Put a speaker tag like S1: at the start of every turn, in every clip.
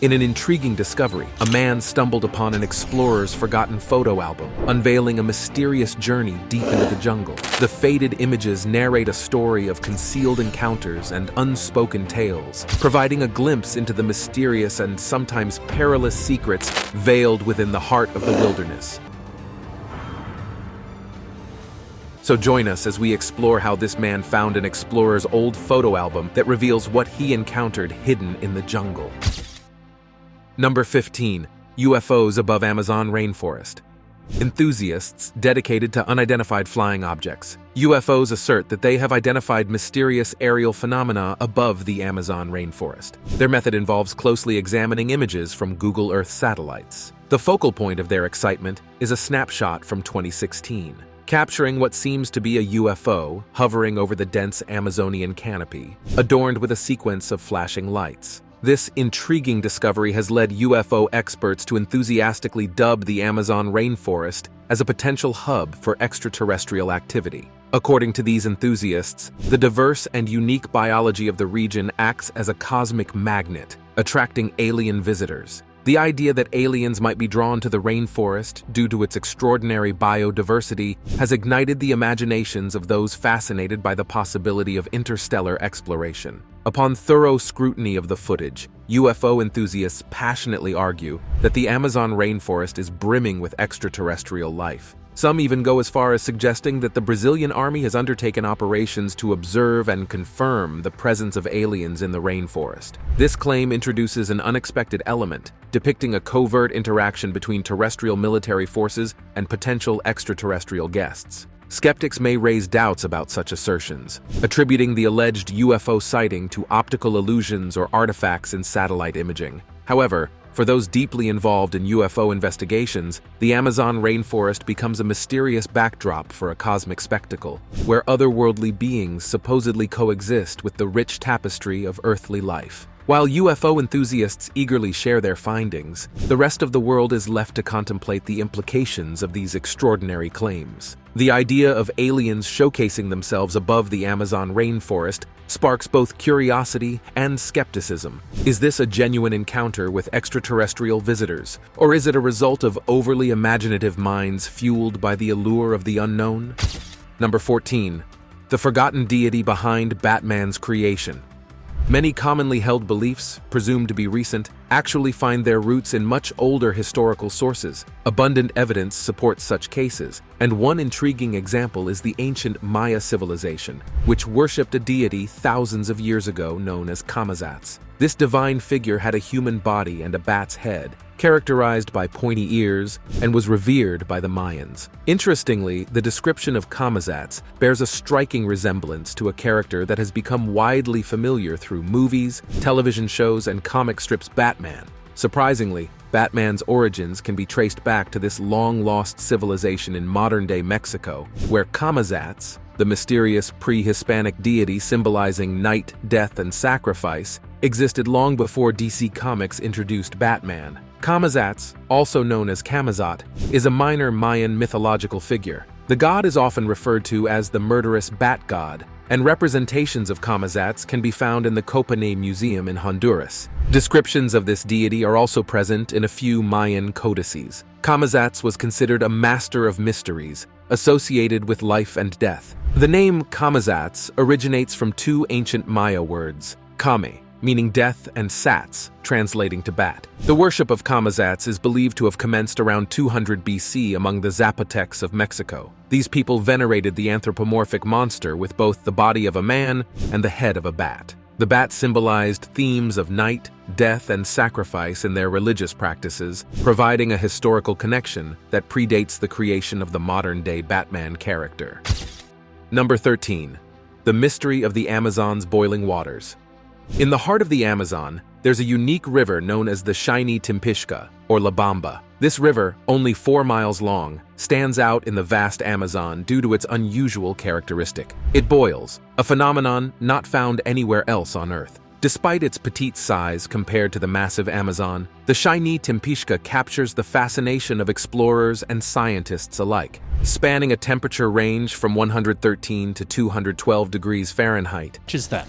S1: In an intriguing discovery, a man stumbled upon an explorer's forgotten photo album, unveiling a mysterious journey deep into the jungle. The faded images narrate a story of concealed encounters and unspoken tales, providing a glimpse into the mysterious and sometimes perilous secrets veiled within the heart of the wilderness. So join us as we explore how this man found an explorer's old photo album that reveals what he encountered hidden in the jungle. Number 15. UFOs above Amazon rainforest. Enthusiasts dedicated to unidentified flying objects. UFOs assert that they have identified mysterious aerial phenomena above the Amazon rainforest. Their method involves closely examining images from Google Earth satellites. The focal point of their excitement is a snapshot from 2016, capturing what seems to be a UFO hovering over the dense Amazonian canopy, adorned with a sequence of flashing lights. This intriguing discovery has led UFO experts to enthusiastically dub the Amazon rainforest as a potential hub for extraterrestrial activity. According to these enthusiasts, the diverse and unique biology of the region acts as a cosmic magnet, attracting alien visitors. The idea that aliens might be drawn to the rainforest due to its extraordinary biodiversity has ignited the imaginations of those fascinated by the possibility of interstellar exploration. Upon thorough scrutiny of the footage, UFO enthusiasts passionately argue that the Amazon rainforest is brimming with extraterrestrial life. Some even go as far as suggesting that the Brazilian army has undertaken operations to observe and confirm the presence of aliens in the rainforest. This claim introduces an unexpected element, depicting a covert interaction between terrestrial military forces and potential extraterrestrial guests. Skeptics may raise doubts about such assertions, attributing the alleged UFO sighting to optical illusions or artifacts in satellite imaging. However, for those deeply involved in UFO investigations, the Amazon rainforest becomes a mysterious backdrop for a cosmic spectacle, where otherworldly beings supposedly coexist with the rich tapestry of earthly life. While UFO enthusiasts eagerly share their findings, the rest of the world is left to contemplate the implications of these extraordinary claims. The idea of aliens showcasing themselves above the Amazon rainforest sparks both curiosity and skepticism. Is this a genuine encounter with extraterrestrial visitors, or is it a result of overly imaginative minds fueled by the allure of the unknown? Number 14. The forgotten deity behind Batman's creation. Many commonly held beliefs, presumed to be recent, actually find their roots in much older historical sources. Abundant evidence supports such cases, and one intriguing example is the ancient Maya civilization, which worshipped a deity thousands of years ago known as Kamazats. This divine figure had a human body and a bat's head, characterized by pointy ears, and was revered by the Mayans. Interestingly, the description of Kamazats bears a striking resemblance to a character that has become widely familiar through movies, television shows, and comic strips Batman. Surprisingly, Batman's origins can be traced back to this long-lost civilization in modern-day Mexico, where Kamazats, the mysterious pre-Hispanic deity symbolizing night, death, and sacrifice, existed long before DC Comics introduced Batman. Kamazats, also known as Camazot, is a minor Mayan mythological figure. The god is often referred to as the murderous bat god, and representations of Kamazats can be found in the Copane Museum in Honduras. Descriptions of this deity are also present in a few Mayan codices. Kamazats was considered a master of mysteries, associated with life and death. The name Kamazats originates from two ancient Maya words, kame, meaning death, and sats, translating to bat. The worship of Kamazats is believed to have commenced around 200 BC among the Zapotecs of Mexico. These people venerated the anthropomorphic monster with both the body of a man and the head of a bat. The bat symbolized themes of night, death, and sacrifice in their religious practices, providing a historical connection that predates the creation of the modern-day Batman character. Number 13. The mystery of the Amazon's boiling waters. In the heart of the Amazon, there's a unique river known as the Shiny Timpishka, or La Bamba. This river, only 4 miles long, stands out in the vast Amazon due to its unusual characteristic. It boils, a phenomenon not found anywhere else on Earth. Despite its petite size compared to the massive Amazon, the Shiny Timpishka captures the fascination of explorers and scientists alike. Spanning a temperature range from 113 to 212 degrees Fahrenheit.
S2: Which is that?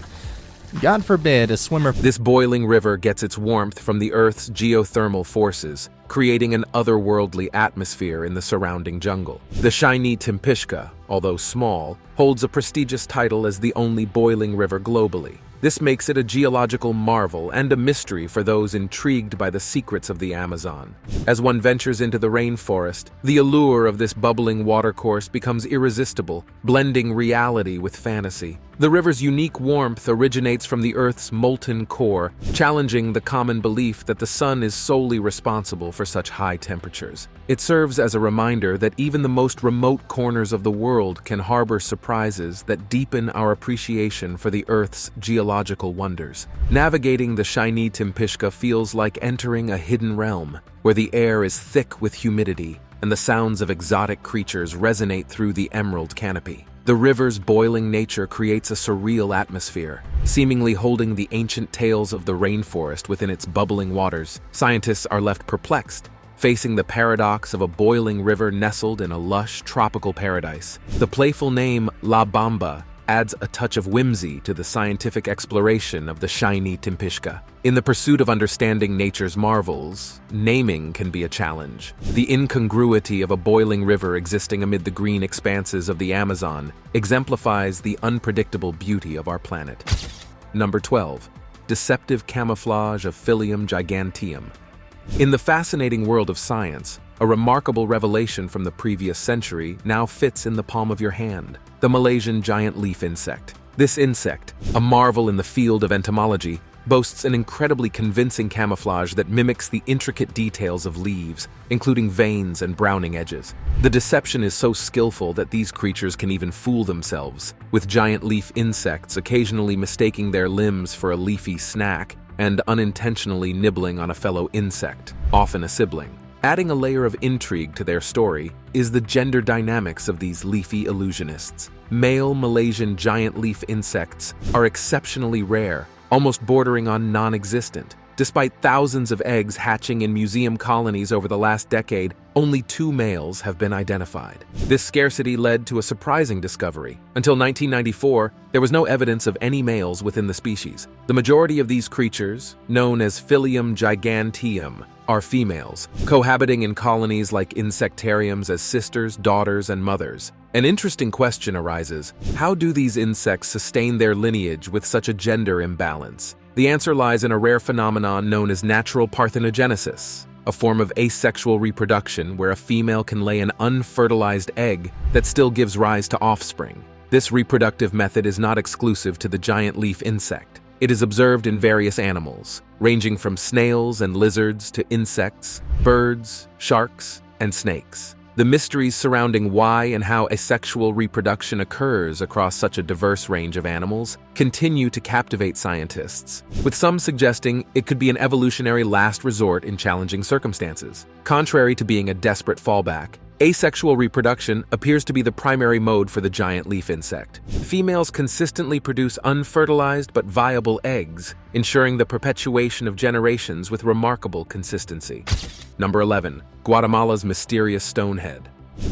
S2: God forbid a swimmer.
S1: This boiling river gets its warmth from the Earth's geothermal forces, creating an otherworldly atmosphere in the surrounding jungle. The shiny Timpishka, although small, holds a prestigious title as the only boiling river globally. This makes it a geological marvel and a mystery for those intrigued by the secrets of the Amazon. As one ventures into the rainforest, the allure of this bubbling watercourse becomes irresistible, blending reality with fantasy. The river's unique warmth originates from the Earth's molten core, challenging the common belief that the sun is solely responsible for such high temperatures. It serves as a reminder that even the most remote corners of the world can harbor surprises that deepen our appreciation for the Earth's geological wonders. Navigating the shiny Timpishka feels like entering a hidden realm, where the air is thick with humidity and the sounds of exotic creatures resonate through the emerald canopy. The river's boiling nature creates a surreal atmosphere, seemingly holding the ancient tales of the rainforest within its bubbling waters. Scientists are left perplexed, facing the paradox of a boiling river nestled in a lush tropical paradise. The playful name La Bamba adds a touch of whimsy to the scientific exploration of the shiny Timpishka. In the pursuit of understanding nature's marvels, naming can be a challenge. The incongruity of a boiling river existing amid the green expanses of the Amazon exemplifies the unpredictable beauty of our planet. Number 12. Deceptive Camouflage of Filium gigantium. In the fascinating world of science, a remarkable revelation from the previous century now fits in the palm of your hand: the Malaysian giant leaf insect. This insect, a marvel in the field of entomology, boasts an incredibly convincing camouflage that mimics the intricate details of leaves, including veins and browning edges. The deception is so skillful that these creatures can even fool themselves, with giant leaf insects occasionally mistaking their limbs for a leafy snack and unintentionally nibbling on a fellow insect, often a sibling. Adding a layer of intrigue to their story is the gender dynamics of these leafy illusionists. Male Malaysian giant leaf insects are exceptionally rare, almost bordering on non-existent. Despite thousands of eggs hatching in museum colonies over the last decade, only 2 males have been identified. This scarcity led to a surprising discovery. Until 1994, there was no evidence of any males within the species. The majority of these creatures, known as Filium gigantium, are females, cohabiting in colonies like insectariums as sisters, daughters, and mothers. An interesting question arises: how do these insects sustain their lineage with such a gender imbalance? The answer lies in a rare phenomenon known as natural parthenogenesis, a form of asexual reproduction where a female can lay an unfertilized egg that still gives rise to offspring. This reproductive method is not exclusive to the giant leaf insect. It is observed in various animals, ranging from snails and lizards to insects, birds, sharks, and snakes. The mysteries surrounding why and how asexual reproduction occurs across such a diverse range of animals continue to captivate scientists, with some suggesting it could be an evolutionary last resort in challenging circumstances. Contrary to being a desperate fallback, asexual reproduction appears to be the primary mode for the giant leaf insect. Females consistently produce unfertilized but viable eggs, ensuring the perpetuation of generations with remarkable consistency. Number 11. Guatemala's mysterious stonehead.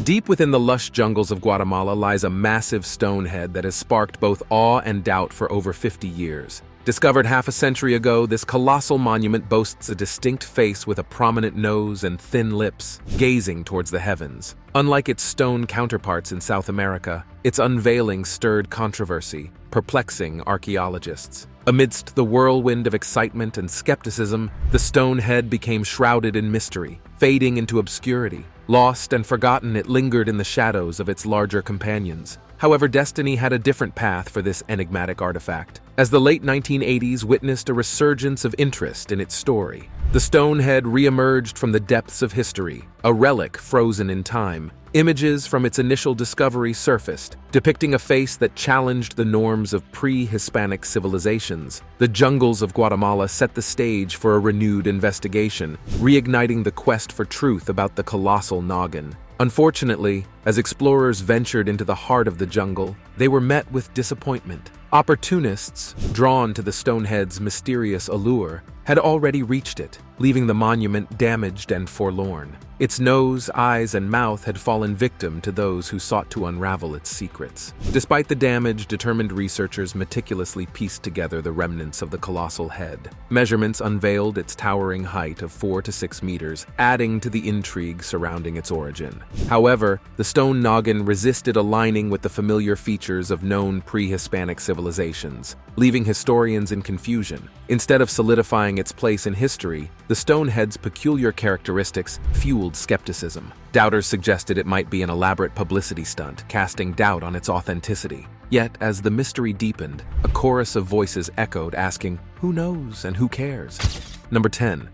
S1: Deep within the lush jungles of Guatemala lies a massive stonehead that has sparked both awe and doubt for over 50 years. Discovered half a century ago, this colossal monument boasts a distinct face with a prominent nose and thin lips, gazing towards the heavens. Unlike its stone counterparts in South America, its unveiling stirred controversy, perplexing archaeologists. Amidst the whirlwind of excitement and skepticism, the stone head became shrouded in mystery, fading into obscurity. Lost and forgotten, it lingered in the shadows of its larger companions. However, destiny had a different path for this enigmatic artifact. As the late 1980s witnessed a resurgence of interest in its story, the stone head re-emerged from the depths of history, a relic frozen in time. Images from its initial discovery surfaced, depicting a face that challenged the norms of pre-Hispanic civilizations. The jungles of Guatemala set the stage for a renewed investigation, reigniting the quest for truth about the colossal noggin. Unfortunately, as explorers ventured into the heart of the jungle, they were met with disappointment. Opportunists, drawn to the stonehead's mysterious allure, had already reached it, leaving the monument damaged and forlorn. Its nose, eyes, and mouth had fallen victim to those who sought to unravel its secrets. Despite the damage, determined researchers meticulously pieced together the remnants of the colossal head. Measurements unveiled its towering height of 4 to 6 meters, adding to the intrigue surrounding its origin. However, the stone noggin resisted aligning with the familiar features of known pre-Hispanic civilizations, leaving historians in confusion. Instead of solidifying its place in history, the stone head's peculiar characteristics fueled skepticism. Doubters suggested it might be an elaborate publicity stunt, casting doubt on its authenticity. Yet, as the mystery deepened, a chorus of voices echoed, asking, "Who knows and who cares?" Number 10.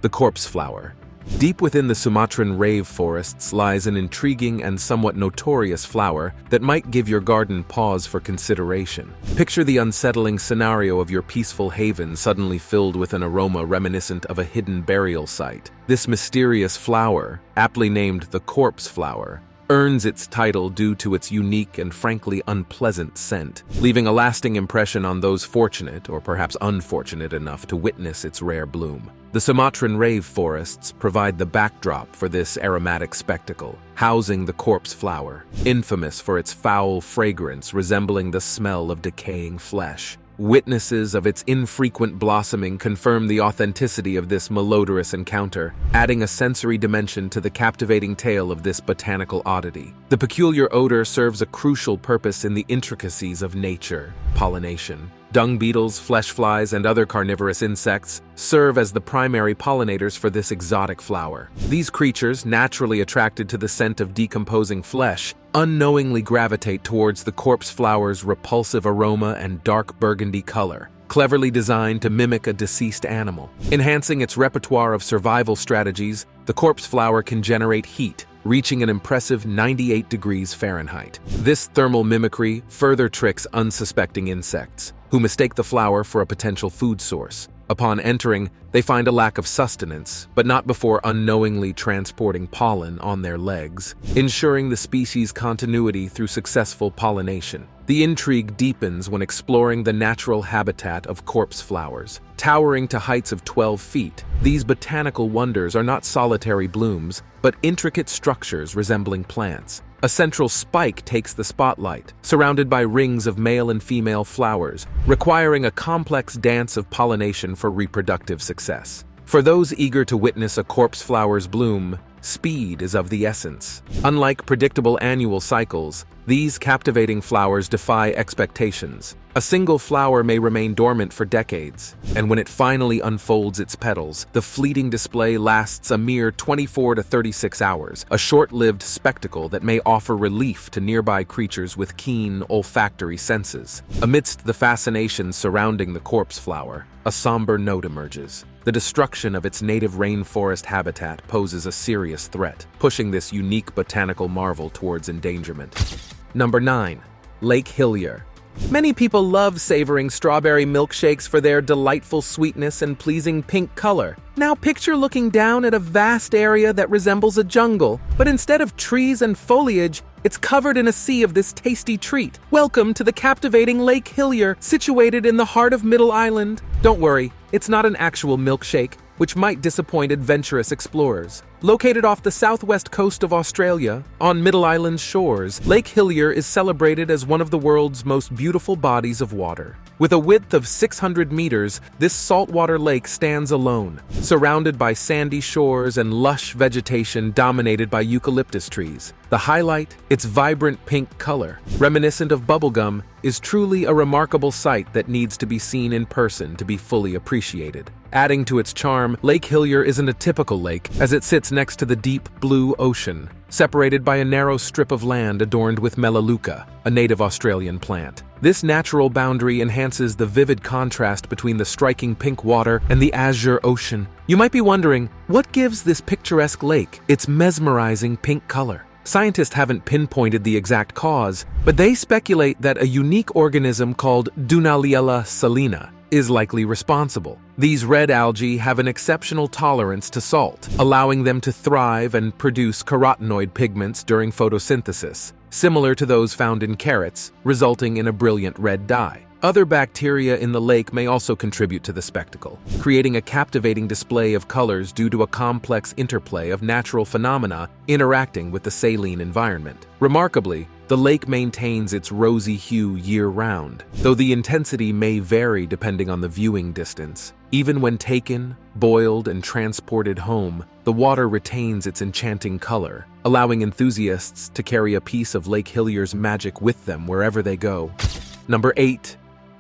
S1: The corpse flower. Deep within the Sumatran rainforests lies an intriguing and somewhat notorious flower that might give your garden pause for consideration. Picture the unsettling scenario of your peaceful haven suddenly filled with an aroma reminiscent of a hidden burial site. This mysterious flower, aptly named the corpse flower, earns its title due to its unique and frankly unpleasant scent, leaving a lasting impression on those fortunate or perhaps unfortunate enough to witness its rare bloom. The Sumatran rainforests provide the backdrop for this aromatic spectacle, housing the corpse flower, infamous for its foul fragrance resembling the smell of decaying flesh. Witnesses of its infrequent blossoming confirm the authenticity of this malodorous encounter, adding a sensory dimension to the captivating tale of this botanical oddity. The peculiar odor serves a crucial purpose in the intricacies of nature: pollination. Dung beetles, flesh flies, and other carnivorous insects serve as the primary pollinators for this exotic flower. These creatures, naturally attracted to the scent of decomposing flesh, unknowingly gravitate towards the corpse flower's repulsive aroma and dark burgundy color, cleverly designed to mimic a deceased animal. Enhancing its repertoire of survival strategies, the corpse flower can generate heat, reaching an impressive 98 degrees Fahrenheit. This thermal mimicry further tricks unsuspecting insects, who mistake the flower for a potential food source. Upon entering, they find a lack of sustenance, but not before unknowingly transporting pollen on their legs, ensuring the species' continuity through successful pollination. The intrigue deepens when exploring the natural habitat of corpse flowers. Towering to heights of 12 feet, these botanical wonders are not solitary blooms, but intricate structures resembling plants. A central spike takes the spotlight, surrounded by rings of male and female flowers, requiring a complex dance of pollination for reproductive success. For those eager to witness a corpse flower's bloom, speed is of the essence. Unlike predictable annual cycles, these captivating flowers defy expectations. A single flower may remain dormant for decades, and when it finally unfolds its petals, the fleeting display lasts a mere 24 to 36 hours, a short-lived spectacle that may offer relief to nearby creatures with keen olfactory senses. Amidst the fascination surrounding the corpse flower, a somber note emerges. The destruction of its native rainforest habitat poses a serious threat, pushing this unique botanical marvel towards endangerment. Number 9. Lake Hiler. Many people love savoring strawberry milkshakes for their delightful sweetness and pleasing pink color. Now picture looking down at a vast area that resembles a jungle, but instead of trees and foliage, it's covered in a sea of this tasty treat. Welcome to the captivating Lake Hiler, situated in the heart of Middle Island. Don't worry, it's not an actual milkshake, which might disappoint adventurous explorers. Located off the southwest coast of Australia, on Middle Island's shores, Lake Hiler is celebrated as one of the world's most beautiful bodies of water. With a width of 600 meters, this saltwater lake stands alone, surrounded by sandy shores and lush vegetation dominated by eucalyptus trees. The highlight, its vibrant pink color, reminiscent of bubblegum, is truly a remarkable sight that needs to be seen in person to be fully appreciated. Adding to its charm, Lake Hiler isn't a typical lake, as it sits next to the deep blue ocean, separated by a narrow strip of land adorned with melaleuca, a native Australian plant. This natural boundary enhances the vivid contrast between the striking pink water and the azure ocean. You might be wondering, what gives this picturesque lake its mesmerizing pink color? Scientists haven't pinpointed the exact cause, but they speculate that a unique organism called Dunaliella salina is likely responsible. These red algae have an exceptional tolerance to salt, allowing them to thrive and produce carotenoid pigments during photosynthesis, similar to those found in carrots, resulting in a brilliant red dye. Other bacteria in the lake may also contribute to the spectacle, creating a captivating display of colors due to a complex interplay of natural phenomena interacting with the saline environment. Remarkably, the lake maintains its rosy hue year-round, though the intensity may vary depending on the viewing distance. Even when taken, boiled, and transported home, the water retains its enchanting color, allowing enthusiasts to carry a piece of Lake Hilier's magic with them wherever they go. Number 8.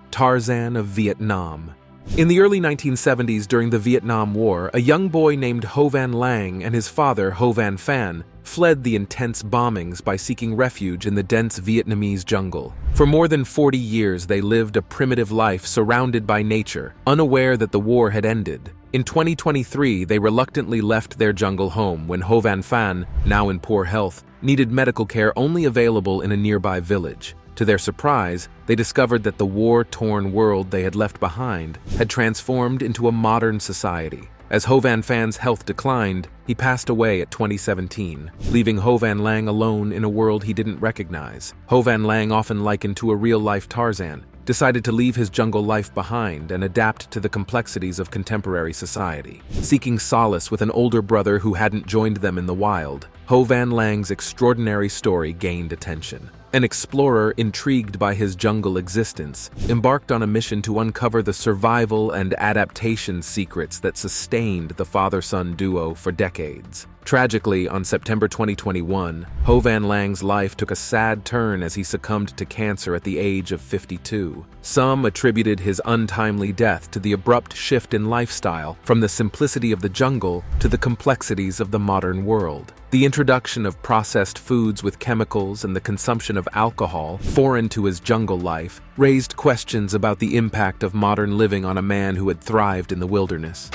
S1: Tarzan of Vietnam. In the early 1970s during the Vietnam War, a young boy named Ho Van Lang and his father, Ho Van Phan, fled the intense bombings by seeking refuge in the dense Vietnamese jungle. For more than 40 years, they lived a primitive life surrounded by nature, unaware that the war had ended. In 2023, they reluctantly left their jungle home when Ho Van Phan, now in poor health, needed medical care only available in a nearby village. To their surprise, they discovered that the war-torn world they had left behind had transformed into a modern society. As Ho Van Phan's health declined, he passed away at 2017, leaving Ho Van Lang alone in a world he didn't recognize. Ho Van Lang, often likened to a real-life Tarzan, decided to leave his jungle life behind and adapt to the complexities of contemporary society. Seeking solace with an older brother who hadn't joined them in the wild, Ho Van Lang's extraordinary story gained attention. An explorer intrigued by his jungle existence embarked on a mission to uncover the survival and adaptation secrets that sustained the father-son duo for decades. Tragically, on September 2021, Ho Van Lang's life took a sad turn as he succumbed to cancer at the age of 52. Some attributed his untimely death to the abrupt shift in lifestyle from the simplicity of the jungle to the complexities of the modern world. The introduction of processed foods with chemicals and the consumption of alcohol, foreign to his jungle life, raised questions about the impact of modern living on a man who had thrived in the wilderness.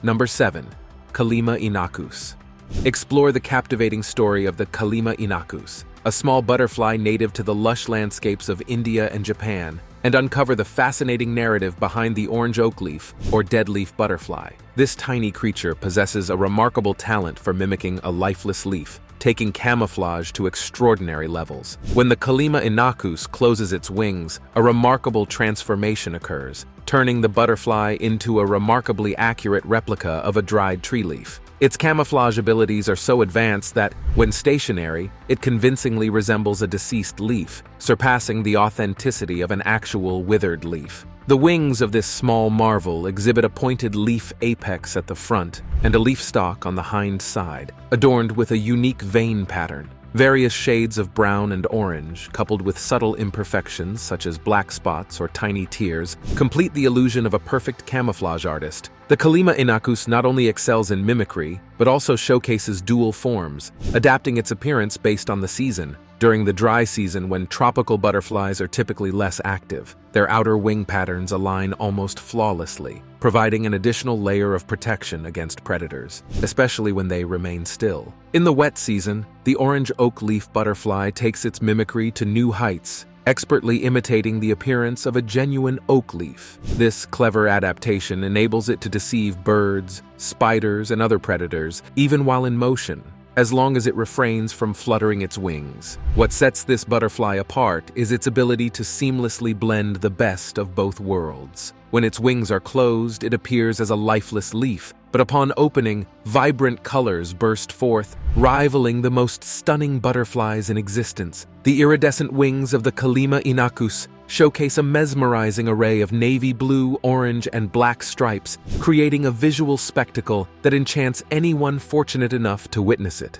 S1: Number 7. Kallima inachus. Explore the captivating story of the Kallima inachus, a small butterfly native to the lush landscapes of India and Japan, and uncover the fascinating narrative behind the orange oak leaf, or deadleaf butterfly. This tiny creature possesses a remarkable talent for mimicking a lifeless leaf, taking camouflage to extraordinary levels. When the Kallima inachus closes its wings, a remarkable transformation occurs, turning the butterfly into a remarkably accurate replica of a dried tree leaf. Its camouflage abilities are so advanced that, when stationary, it convincingly resembles a deceased leaf, surpassing the authenticity of an actual withered leaf. The wings of this small marvel exhibit a pointed leaf apex at the front and a leaf stalk on the hind side, adorned with a unique vein pattern. Various shades of brown and orange, coupled with subtle imperfections such as black spots or tiny tears, complete the illusion of a perfect camouflage artist. The Kallima inachus not only excels in mimicry, but also showcases dual forms, adapting its appearance based on the season. During the dry season, when tropical butterflies are typically less active, their outer wing patterns align almost flawlessly, providing an additional layer of protection against predators, especially when they remain still. In the wet season, the orange oak leaf butterfly takes its mimicry to new heights, expertly imitating the appearance of a genuine oak leaf. This clever adaptation enables it to deceive birds, spiders, and other predators, even while in motion, as long as it refrains from fluttering its wings. What sets this butterfly apart is its ability to seamlessly blend the best of both worlds. When its wings are closed, it appears as a lifeless leaf, but upon opening, vibrant colors burst forth, rivaling the most stunning butterflies in existence. The iridescent wings of the Kallima inachus showcase a mesmerizing array of navy blue, orange, and black stripes, creating a visual spectacle that enchants anyone fortunate enough to witness it.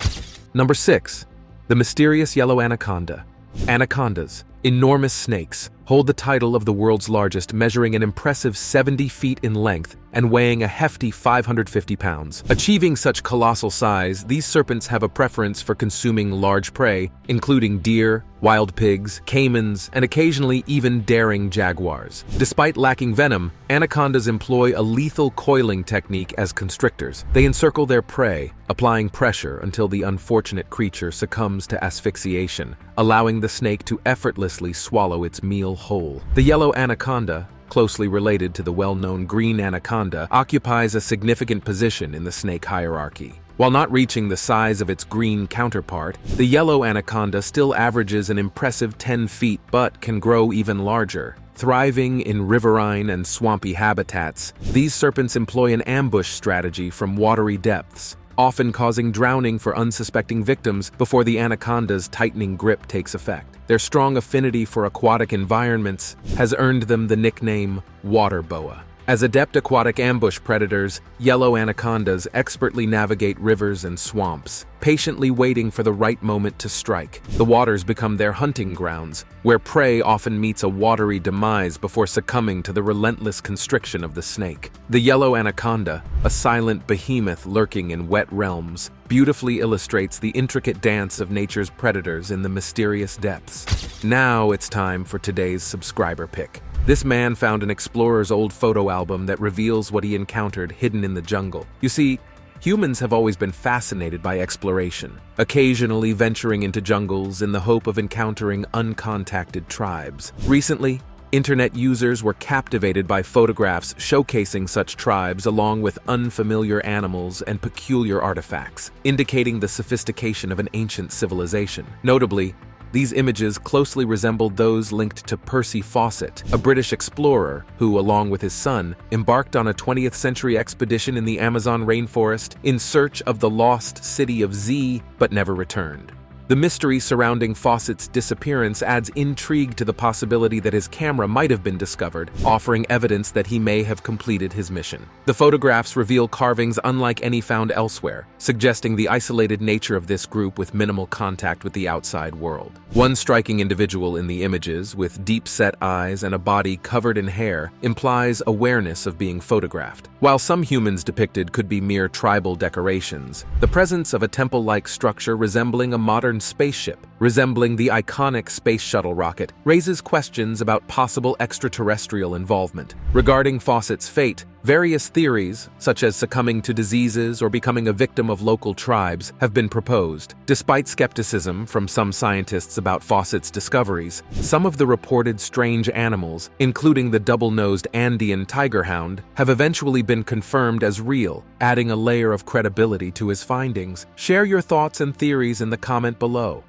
S1: Number 6. The mysterious yellow anaconda. Anacondas, enormous snakes, hold the title of the world's largest, measuring an impressive 70 feet in length and weighing a hefty 550 pounds. Achieving such colossal size, these serpents have a preference for consuming large prey, including deer, wild pigs, caimans, and occasionally even daring jaguars. Despite lacking venom, anacondas employ a lethal coiling technique as constrictors. They encircle their prey, applying pressure until the unfortunate creature succumbs to asphyxiation, allowing the snake to effortlessly swallow its meal whole. The yellow anaconda, closely related to the well-known green anaconda, occupies a significant position in the snake hierarchy. While not reaching the size of its green counterpart, the yellow anaconda still averages an impressive 10 feet but can grow even larger. Thriving in riverine and swampy habitats, these serpents employ an ambush strategy from watery depths, often causing drowning for unsuspecting victims before the anaconda's tightening grip takes effect. Their strong affinity for aquatic environments has earned them the nickname water boa. As adept aquatic ambush predators, yellow anacondas expertly navigate rivers and swamps, patiently waiting for the right moment to strike. The waters become their hunting grounds, where prey often meets a watery demise before succumbing to the relentless constriction of the snake. The yellow anaconda, a silent behemoth lurking in wet realms, beautifully illustrates the intricate dance of nature's predators in the mysterious depths. Now it's time for today's subscriber pick. This man found an explorer's old photo album that reveals what he encountered hidden in the jungle. You see, humans have always been fascinated by exploration, occasionally venturing into jungles in the hope of encountering uncontacted tribes. Recently, internet users were captivated by photographs showcasing such tribes along with unfamiliar animals and peculiar artifacts, indicating the sophistication of an ancient civilization. Notably, these images closely resembled those linked to Percy Fawcett, a British explorer who, along with his son, embarked on a 20th century expedition in the Amazon rainforest in search of the lost city of Z, but never returned. The mystery surrounding Fawcett's disappearance adds intrigue to the possibility that his camera might have been discovered, offering evidence that he may have completed his mission. The photographs reveal carvings unlike any found elsewhere, suggesting the isolated nature of this group with minimal contact with the outside world. One striking individual in the images, with deep-set eyes and a body covered in hair, implies awareness of being photographed. While some humans depicted could be mere tribal decorations, the presence of a temple-like structure resembling a modern spaceship, resembling the iconic space shuttle rocket, raises questions about possible extraterrestrial involvement. Regarding Fawcett's fate, various theories, such as succumbing to diseases or becoming a victim of local tribes, have been proposed. Despite skepticism from some scientists about Fawcett's discoveries, some of the reported strange animals, including the double-nosed Andean tiger hound, have eventually been confirmed as real, adding a layer of credibility to his findings. Share your thoughts and theories in the comment below.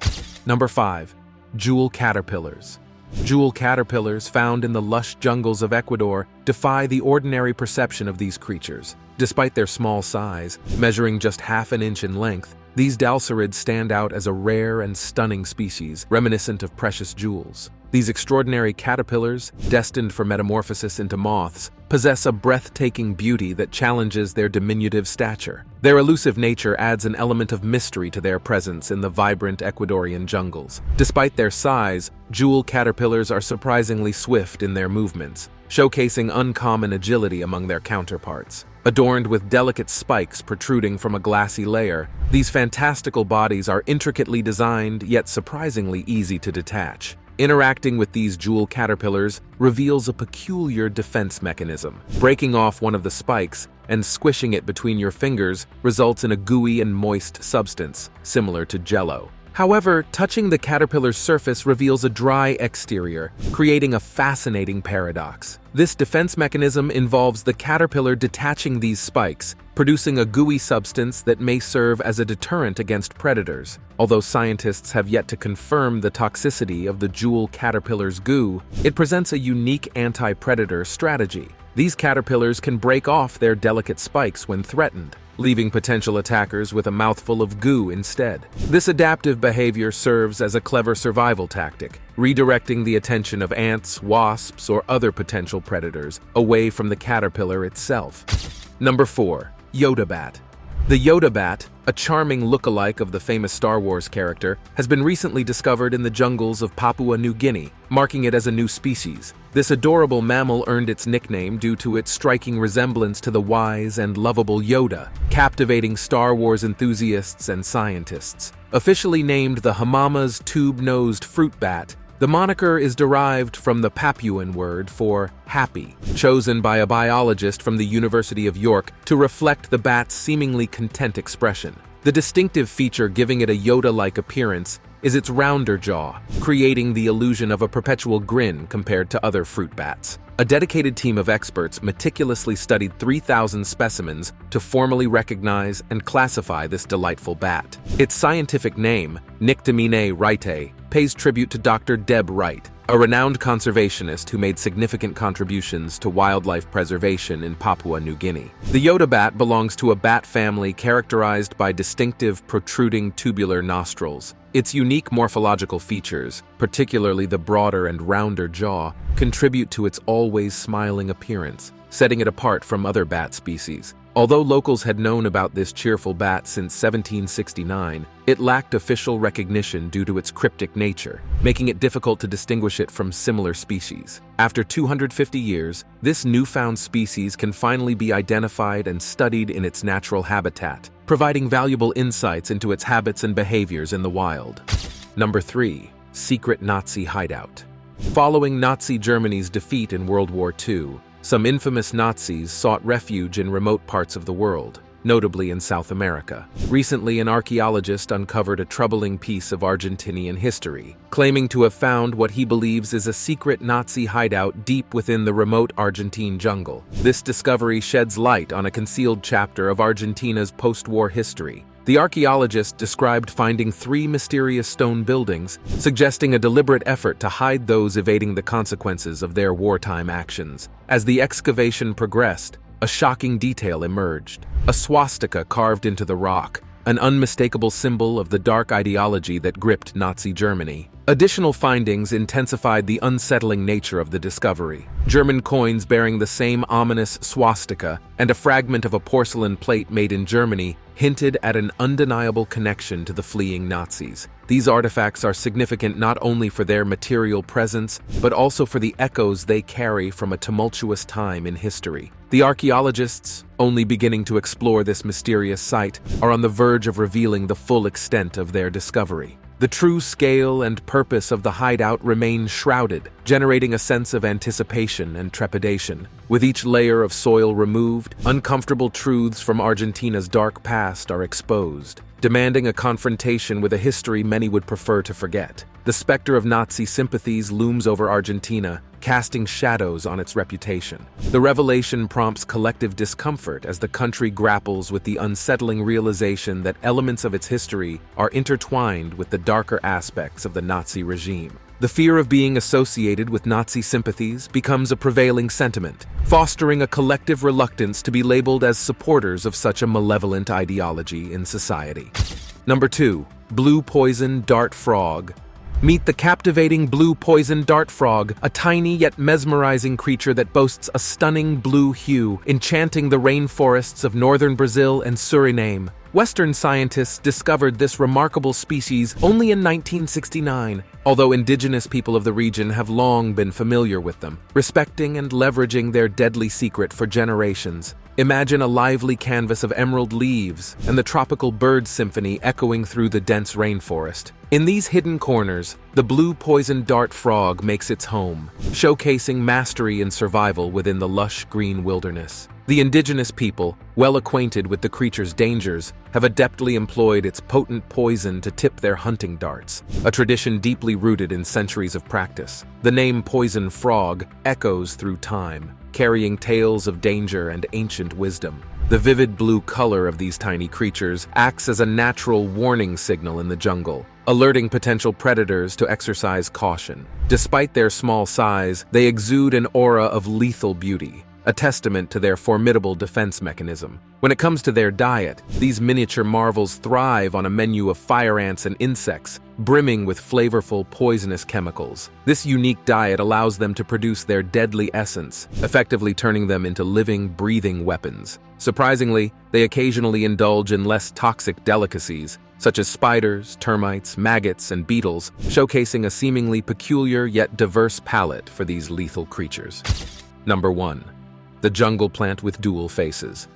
S1: Number 5. Jewel caterpillars. Jewel caterpillars, found in the lush jungles of Ecuador, defy the ordinary perception of these creatures. Despite their small size, measuring just half an inch in length, these dalsarids stand out as a rare and stunning species, reminiscent of precious jewels. These extraordinary caterpillars, destined for metamorphosis into moths, possess a breathtaking beauty that challenges their diminutive stature. Their elusive nature adds an element of mystery to their presence in the vibrant Ecuadorian jungles. Despite their size, jewel caterpillars are surprisingly swift in their movements, showcasing uncommon agility among their counterparts. Adorned with delicate spikes protruding from a glassy layer, these fantastical bodies are intricately designed yet surprisingly easy to detach. Interacting with these jewel caterpillars reveals a peculiar defense mechanism. Breaking off one of the spikes and squishing it between your fingers results in a gooey and moist substance, similar to jello. However, touching the caterpillar's surface reveals a dry exterior, creating a fascinating paradox. This defense mechanism involves the caterpillar detaching these spikes, producing a gooey substance that may serve as a deterrent against predators. Although scientists have yet to confirm the toxicity of the jewel caterpillar's goo, it presents a unique anti-predator strategy. These caterpillars can break off their delicate spikes when threatened, leaving potential attackers with a mouthful of goo instead. This adaptive behavior serves as a clever survival tactic, redirecting the attention of ants, wasps, or other potential predators away from the caterpillar itself. Number 4. Yoda Bat. The Yoda Bat, a charming look-alike of the famous Star Wars character, has been recently discovered in the jungles of Papua New Guinea, marking it as a new species. This adorable mammal earned its nickname due to its striking resemblance to the wise and lovable Yoda, captivating Star Wars enthusiasts and scientists. Officially named the Hamama's tube-nosed fruit bat, the moniker is derived from the Papuan word for happy, chosen by a biologist from the University of York to reflect the bat's seemingly content expression. The distinctive feature giving it a Yoda-like appearance is its rounder jaw, creating the illusion of a perpetual grin compared to other fruit bats. A dedicated team of experts meticulously studied 3,000 specimens to formally recognize and classify this delightful bat. Its scientific name, Nyctamine wrightae, pays tribute to Dr. Deb Wright, a renowned conservationist who made significant contributions to wildlife preservation in Papua New Guinea. The Yoda Bat belongs to a bat family characterized by distinctive protruding tubular nostrils. Its unique morphological features, particularly the broader and rounder jaw, contribute to its always smiling appearance, setting it apart from other bat species. Although locals had known about this cheerful bat since 1769, it lacked official recognition due to its cryptic nature, making it difficult to distinguish it from similar species. After 250 years, this newfound species can finally be identified and studied in its natural habitat, providing valuable insights into its habits and behaviors in the wild. Number 3. Secret Nazi Hideout. Following Nazi Germany's defeat in World War II, some infamous Nazis sought refuge in remote parts of the world, notably in South America. Recently, an archaeologist uncovered a troubling piece of Argentinian history, claiming to have found what he believes is a secret Nazi hideout deep within the remote Argentine jungle. This discovery sheds light on a concealed chapter of Argentina's post-war history. The archaeologist described finding 3 mysterious stone buildings, suggesting a deliberate effort to hide those evading the consequences of their wartime actions. As the excavation progressed, a shocking detail emerged: a swastika carved into the rock, an unmistakable symbol of the dark ideology that gripped Nazi Germany. Additional findings intensified the unsettling nature of the discovery. German coins bearing the same ominous swastika and a fragment of a porcelain plate made in Germany hinted at an undeniable connection to the fleeing Nazis. These artifacts are significant not only for their material presence, but also for the echoes they carry from a tumultuous time in history. The archaeologists, only beginning to explore this mysterious site, are on the verge of revealing the full extent of their discovery. The true scale and purpose of the hideout remain shrouded, generating a sense of anticipation and trepidation. With each layer of soil removed, uncomfortable truths from Argentina's dark past are exposed, demanding a confrontation with a history many would prefer to forget. The specter of Nazi sympathies looms over Argentina, casting shadows on its reputation. The revelation prompts collective discomfort as the country grapples with the unsettling realization that elements of its history are intertwined with the darker aspects of the Nazi regime. The fear of being associated with Nazi sympathies becomes a prevailing sentiment, fostering a collective reluctance to be labeled as supporters of such a malevolent ideology in society. Number 2. Blue Poison Dart Frog. Meet the captivating blue poison dart frog, a tiny yet mesmerizing creature that boasts a stunning blue hue, enchanting the rainforests of northern Brazil and Suriname. Western scientists discovered this remarkable species only in 1969, although indigenous people of the region have long been familiar with them, respecting and leveraging their deadly secret for generations. Imagine a lively canvas of emerald leaves and the tropical bird symphony echoing through the dense rainforest. In these hidden corners, the blue poison dart frog makes its home, showcasing mastery and survival within the lush green wilderness. The indigenous people, well acquainted with the creature's dangers, have adeptly employed its potent poison to tip their hunting darts, a tradition deeply rooted in centuries of practice. The name poison frog echoes through time, carrying tales of danger and ancient wisdom. The vivid blue color of these tiny creatures acts as a natural warning signal in the jungle, alerting potential predators to exercise caution. Despite their small size, they exude an aura of lethal beauty, a testament to their formidable defense mechanism. When it comes to their diet, these miniature marvels thrive on a menu of fire ants and insects, brimming with flavorful, poisonous chemicals. This unique diet allows them to produce their deadly essence, effectively turning them into living, breathing weapons. Surprisingly, they occasionally indulge in less toxic delicacies, such as spiders, termites, maggots, and beetles, showcasing a seemingly peculiar yet diverse palate for these lethal creatures. Number 1. The jungle plant with dual faces.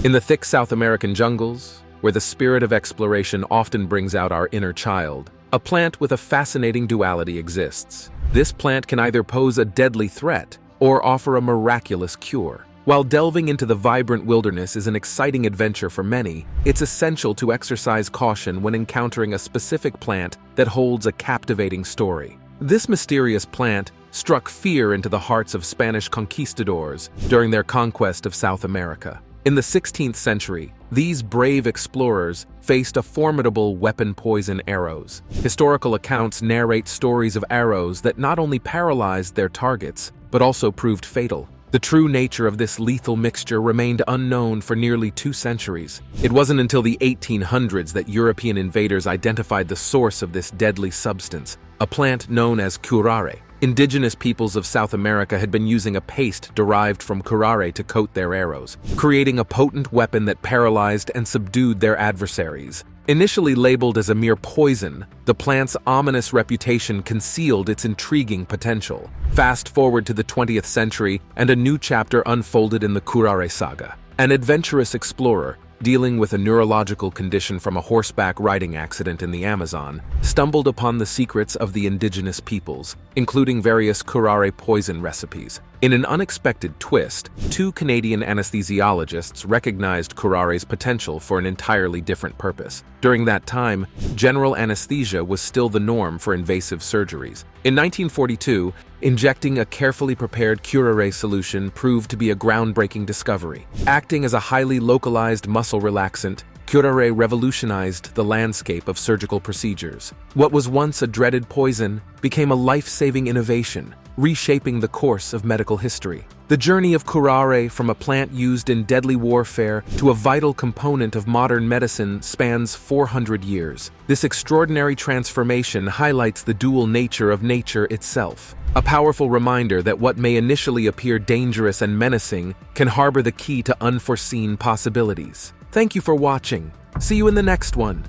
S1: In the thick South American jungles, where the spirit of exploration often brings out our inner child, a plant with a fascinating duality exists. This plant can either pose a deadly threat or offer a miraculous cure. While delving into the vibrant wilderness is an exciting adventure for many, it's essential to exercise caution when encountering a specific plant that holds a captivating story. This mysterious plant struck fear into the hearts of Spanish conquistadors during their conquest of South America. In the 16th century, these brave explorers faced a formidable weapon poison arrows. Historical accounts narrate stories of arrows that not only paralyzed their targets, but also proved fatal. The true nature of this lethal mixture remained unknown for nearly 2 centuries. It wasn't until the 1800s that European invaders identified the source of this deadly substance, a plant known as curare. Indigenous peoples of South America had been using a paste derived from curare to coat their arrows, creating a potent weapon that paralyzed and subdued their adversaries. Initially labeled as a mere poison, the plant's ominous reputation concealed its intriguing potential. Fast forward to the 20th century, and a new chapter unfolded in the curare saga. An adventurous explorer, dealing with a neurological condition from a horseback riding accident in the Amazon, stumbled upon the secrets of the indigenous peoples, including various curare poison recipes. In an unexpected twist, 2 Canadian anesthesiologists recognized curare's potential for an entirely different purpose. During that time, general anesthesia was still the norm for invasive surgeries. In 1942, injecting a carefully prepared curare solution proved to be a groundbreaking discovery. Acting as a highly localized muscle relaxant, curare revolutionized the landscape of surgical procedures. What was once a dreaded poison became a life-saving innovation, reshaping the course of medical history. The journey of curare from a plant used in deadly warfare to a vital component of modern medicine spans 400 years. This extraordinary transformation highlights the dual nature of nature itself, a powerful reminder that what may initially appear dangerous and menacing can harbor the key to unforeseen possibilities. Thank you for watching. See you in the next one.